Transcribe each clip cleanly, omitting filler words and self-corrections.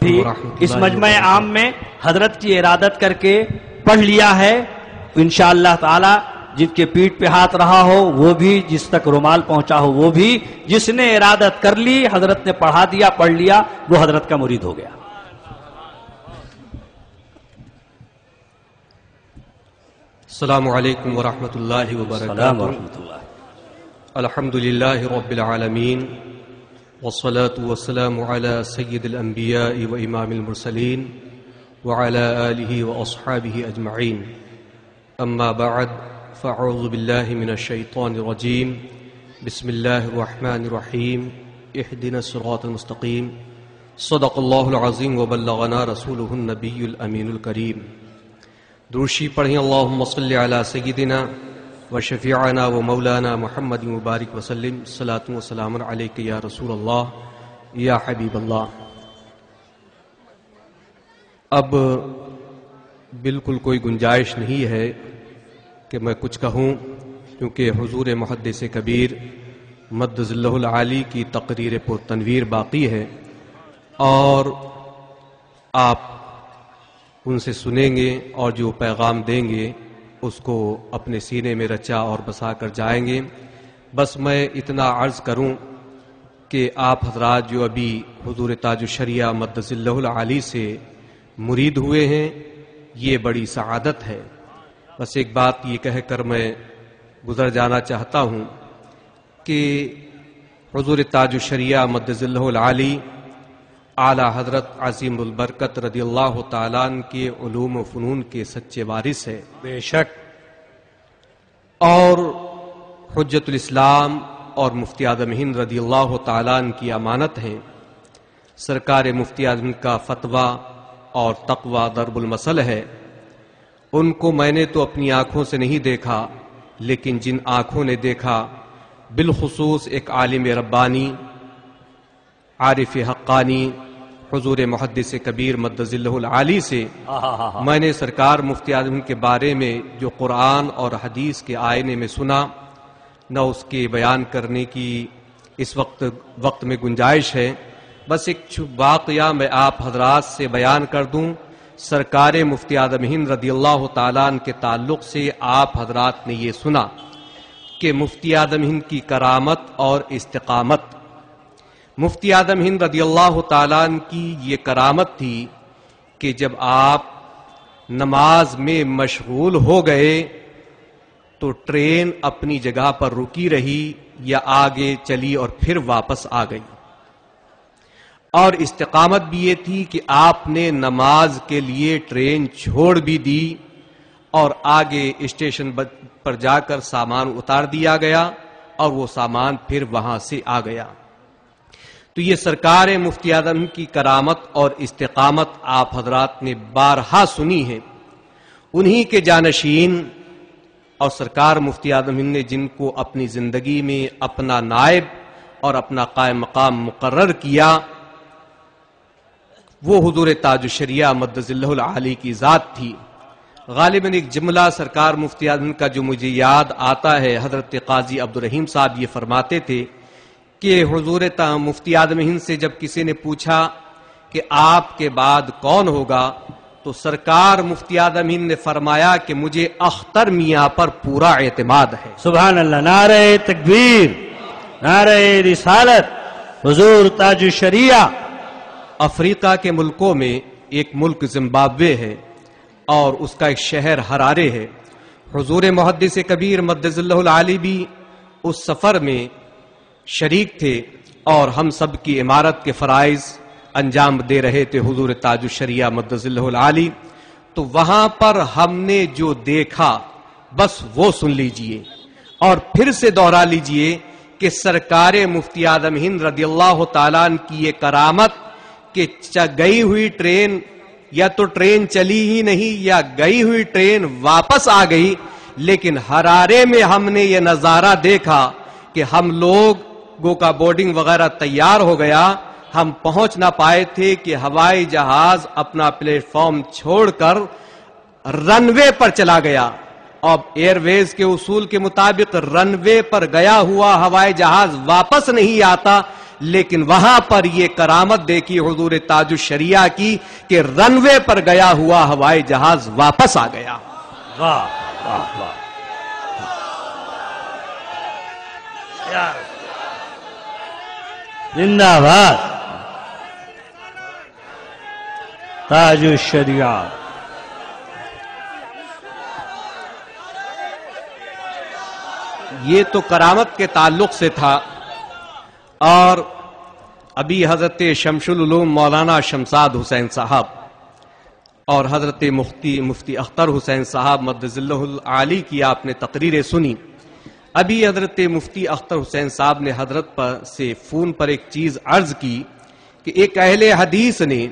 تھی اس مجمع عام میں حضرت کی ارادت کر کے پڑھ لیا ہے. انشاءاللہ تعالی جن کے پیٹھ پہ ہاتھ رہا ہو وہ بھی، جس تک رومال پہنچا ہو وہ بھی، جس نے ارادت کر لی حضرت نے پڑھا دیا، پڑھ لیا، وہ حضرت کا مرید ہو گیا. السلام علیکم ورحمۃ اللہ وبرکاتہ. الحمد للہ رب العالمین والصلاة والسلام على سید الانبیاء و امام المرسلین وعلى آلہ واصحابہ اجمعین. اما بعد فاعوذ باللہ من الشیطان الرجیم. بسم اللہ الرحمن الرحیم. اہدنا الصراط المستقیم. صدق اللہ العظیم وبلغنا رسولہ النبی الامین الکریم. درشی پڑھیں اللہم صلی علی سیدنا و شفیعنا و مولانا محمد مبارک وسلم. صلاۃ و سلام علیک یا رسول اللہ یا حبیب اللہ. اب بالکل کوئی گنجائش نہیں ہے کہ میں کچھ کہوں، کیونکہ حضور محدث کبیر مد ظلہ العالی کی تقریر پر تنویر باقی ہے اور آپ ان سے سنیں گے اور جو پیغام دیں گے اس کو اپنے سینے میں رچا اور بسا کر جائیں گے. بس میں اتنا عرض کروں کہ آپ حضرات جو ابھی حضور تاج الشریعہ مد ظلہ العالی سے مرید ہوئے ہیں یہ بڑی سعادت ہے. بس ایک بات یہ کہہ کر میں گزر جانا چاہتا ہوں کہ حضور تاج الشریعہ مد ظلہ العالی اعلی حضرت عظیم البرکت رضی اللہ تعالیٰ عنہ کے علوم و فنون کے سچے وارث ہے بے شک، اور حجت الاسلام اور مفتی اعظم ہند رضی اللہ تعالیٰ عنہ کی امانت ہیں. سرکار مفتی اعظم کا فتویٰ اور تقویٰ ضرب المثل ہے. ان کو میں نے تو اپنی آنکھوں سے نہیں دیکھا، لیکن جن آنکھوں نے دیکھا بالخصوص ایک عالم ربانی عارف حقانی حضور محدث کبیر مد ظلہ العالی سے میں نے سرکار مفتی اعظم کے بارے میں جو قرآن اور حدیث کے آئینے میں سنا، نہ اس کے بیان کرنے کی اس وقت میں گنجائش ہے. بس ایک واقعہ میں آپ حضرات سے بیان کر دوں. سرکار مفتی اعظم ہند رضی اللہ تعالیٰ عنہ کے تعلق سے آپ حضرات نے یہ سنا کہ مفتی اعظم ہند کی کرامت اور استقامت. مفتی اعظم ہند رضی اللہ تعالیٰ عنہ کی یہ کرامت تھی کہ جب آپ نماز میں مشغول ہو گئے تو ٹرین اپنی جگہ پر رکی رہی یا آگے چلی اور پھر واپس آ گئی. اور استقامت بھی یہ تھی کہ آپ نے نماز کے لیے ٹرین چھوڑ بھی دی اور آگے اسٹیشن پر جا کر سامان اتار دیا گیا اور وہ سامان پھر وہاں سے آ گیا. تو یہ سرکار مفتی اعظم کی کرامت اور استقامت آپ حضرات نے بارہا سنی ہے. انہی کے جانشین اور سرکار مفتی اعظم نے جن کو اپنی زندگی میں اپنا نائب اور اپنا قائم مقام مقرر کیا وہ حضور تاج الشریعہ مد ظلہ العالی کی ذات تھی. غالباً ایک جملہ سرکار مفتی اعظم کا جو مجھے یاد آتا ہے، حضرت قاضی عبدالرحیم صاحب یہ فرماتے تھے کہ حضور مفتی اعظم ہند سے جب کسی نے پوچھا کہ آپ کے بعد کون ہوگا تو سرکار مفتی اعظم ہند نے فرمایا کہ مجھے اختر میاں پر پورا اعتماد ہے. سبحان اللہ. نعرہ تکبیر، نعرہ رسالت، حضور تاج الشریعہ. افریقہ کے ملکوں میں ایک ملک زمبابوے ہے اور اس کا ایک شہر ہرارے ہے. حضور محدث کبیر مد ظلہ العالی بھی اس سفر میں شریک تھے اور ہم سب کی امارت کے فرائض انجام دے رہے تھے حضور تاج الشریعہ مد ظلہ العالی. تو وہاں پر ہم نے جو دیکھا بس وہ سن لیجئے اور پھر سے دوہرا لیجئے کہ سرکار مفتی اعظم ہند رضی اللہ تعالیٰ عنہ کی یہ کرامت کہ گئی ہوئی ٹرین یا تو ٹرین چلی ہی نہیں یا گئی ہوئی ٹرین واپس آ گئی، لیکن ہرارے میں ہم نے یہ نظارہ دیکھا کہ ہم لوگوں کا بورڈنگ وغیرہ تیار ہو گیا، ہم پہنچ نہ پائے تھے کہ ہوائی جہاز اپنا پلیٹ فارم چھوڑ کر رن وے پر چلا گیا. اب ایئر ویز کے اصول کے مطابق رن وے پر گیا ہوا ہوائی جہاز واپس نہیں آتا، لیکن وہاں پر یہ کرامت دیکھی حضور تاج الشریعہ کی کہ رن وے پر گیا ہوا ہوائی جہاز واپس آ گیا. واہ واہ واہ زندہ باد تاج الشریعہ. یہ تو کرامت کے تعلق سے تھا. اور ابھی حضرت شمس العلوم مولانا شمساد حسین صاحب اور حضرت مفتی اختر حسین صاحب مدظ اللہ العالی کی آپ نے تقریریں سنی. ابھی حضرت مفتی اختر حسین صاحب نے حضرت پر سے فون پر ایک چیز عرض کی کہ ایک اہل حدیث نے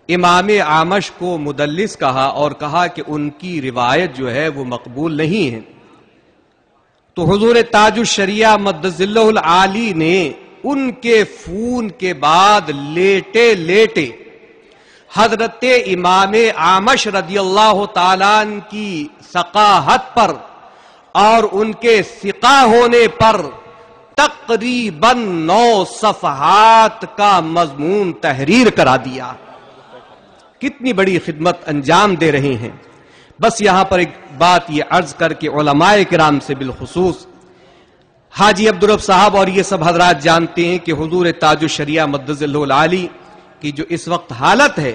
امام اعمش کو مدلس کہا اور کہا کہ ان کی روایت جو ہے وہ مقبول نہیں ہے. تو حضور تاج الشریعہ مدظ اللہ العالی نے ان کے فون کے بعد لیٹے لیٹے حضرت امام اعمش رضی اللہ تعالیٰ عنہ کی ثقاہت پر اور ان کے ثقہ ہونے پر تقریباً 9 صفحات کا مضمون تحریر کرا دیا. کتنی بڑی خدمت انجام دے رہے ہیں. بس یہاں پر ایک بات یہ عرض کر کے علماء کرام سے بالخصوص حاجی عبدالرب صاحب اور یہ سب حضرات جانتے ہیں کہ حضور تاج الشریعہ مدظ اللہ العالی کی جو اس وقت حالت ہے،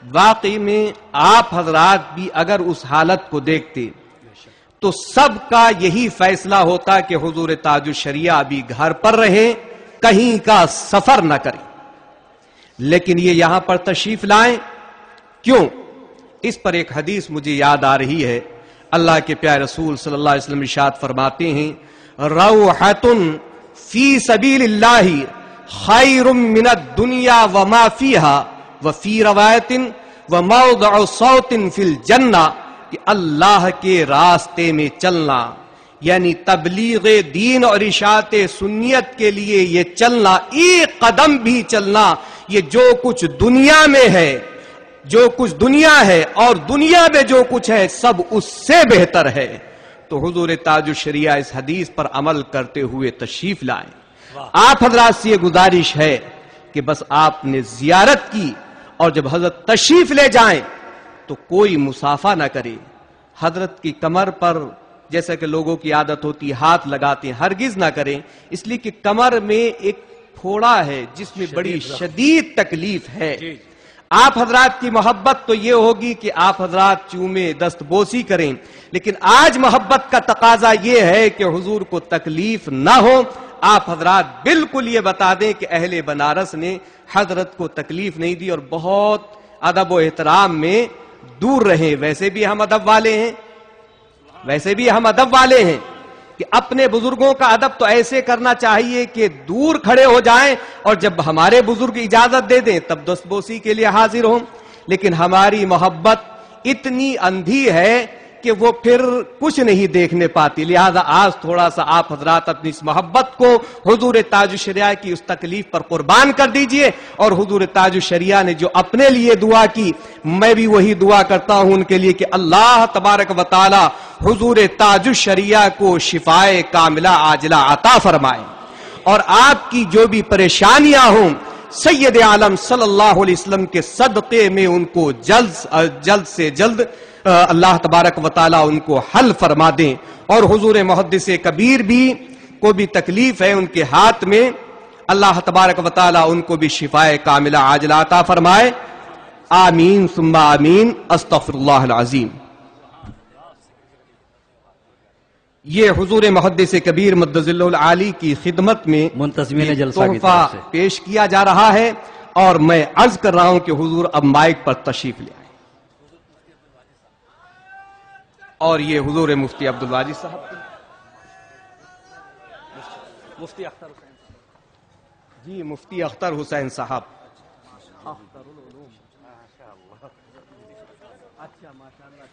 واقعی میں آپ حضرات بھی اگر اس حالت کو دیکھتے تو سب کا یہی فیصلہ ہوتا کہ حضور تاج الشریعہ ابھی گھر پر رہیں، کہیں کا سفر نہ کریں. لیکن یہ یہاں پر تشریف لائیں. کیوں؟ اس پر ایک حدیث مجھے یاد آ رہی ہے. اللہ کے پیارے رسول صلی اللہ علیہ وسلم ارشاد فرماتے ہیں روحۃ فی سبیل اللہ خیر من الدنیا وما فیہا وفی روایت وموضع صوت فی الجنہ، کہ اللہ کے راستے میں چلنا یعنی تبلیغ دین اور اشاعت سنیت کے لیے یہ چلنا، ایک قدم بھی چلنا، یہ جو کچھ دنیا میں ہے، جو کچھ دنیا ہے اور دنیا میں جو کچھ ہے سب اس سے بہتر ہے. تو حضور تاج الشریعہ اس حدیث پر عمل کرتے ہوئے تشریف لائیں. آپ حضرات سے یہ گزارش ہے کہ بس آپ نے زیارت کی اور جب حضرت تشریف لے جائیں تو کوئی مسافہ نہ کرے. حضرت کی کمر پر جیسا کہ لوگوں کی عادت ہوتی ہاتھ لگاتے ہیں، ہرگز نہ کریں، اس لیے کہ کمر میں ایک پھوڑا ہے جس میں بڑی شدید تکلیف ہے. آپ حضرات کی محبت تو یہ ہوگی کہ آپ حضرات چومے دست بوسی کریں، لیکن آج محبت کا تقاضا یہ ہے کہ حضور کو تکلیف نہ ہو. آپ حضرات بالکل یہ بتا دیں کہ اہل بنارس نے حضرت کو تکلیف نہیں دی اور بہت ادب و احترام میں دور رہیں. ویسے بھی ہم ادب والے ہیں کہ اپنے بزرگوں کا ادب تو ایسے کرنا چاہیے کہ دور کھڑے ہو جائیں اور جب ہمارے بزرگ اجازت دے دیں تب دستبوسی کے لیے حاضر ہوں. لیکن ہماری محبت اتنی اندھی ہے کہ وہ پھر کچھ نہیں دیکھنے پاتی. لہذا آج تھوڑا سا آپ حضرات اپنی اس محبت کو حضور تاج الشریعہ کی اس تکلیف پر قربان کر دیجئے. اور حضور تاج الشریعہ نے جو اپنے لیے دعا کی، میں بھی وہی دعا کرتا ہوں ان کے لیے کہ اللہ تبارک و تعالی حضور تاج الشریعہ کو شفائے کاملہ عاجلہ عطا فرمائے اور آپ کی جو بھی پریشانیاں ہوں سید عالم صلی اللہ علیہ وسلم کے صدقے میں ان کو جلد سے جلد اللہ تبارک و تعالیٰ ان کو حل فرما دیں. اور حضور محدث کبیر بھی کو بھی تکلیف ہے ان کے ہاتھ میں، اللہ تبارک و تعالیٰ ان کو بھی شفائے کاملہ عاجلہ عطا فرمائے. آمین ثم آمین. استغفر اللہ العظیم. یہ حضور محدث کبیر مدظ اللہ العالی کی خدمت میں منتظمین جلسہ کی تحفہ طرف سے پیش کیا جا رہا ہے اور میں عرض کر رہا ہوں کہ حضور اب مائک پر تشریف لے آئے. اور یہ حضور مفتی عبدالواجد صاحب مفتی اختر حسین جی مفتی اختر حسین صاحب. اچھا ماشاءاللہ.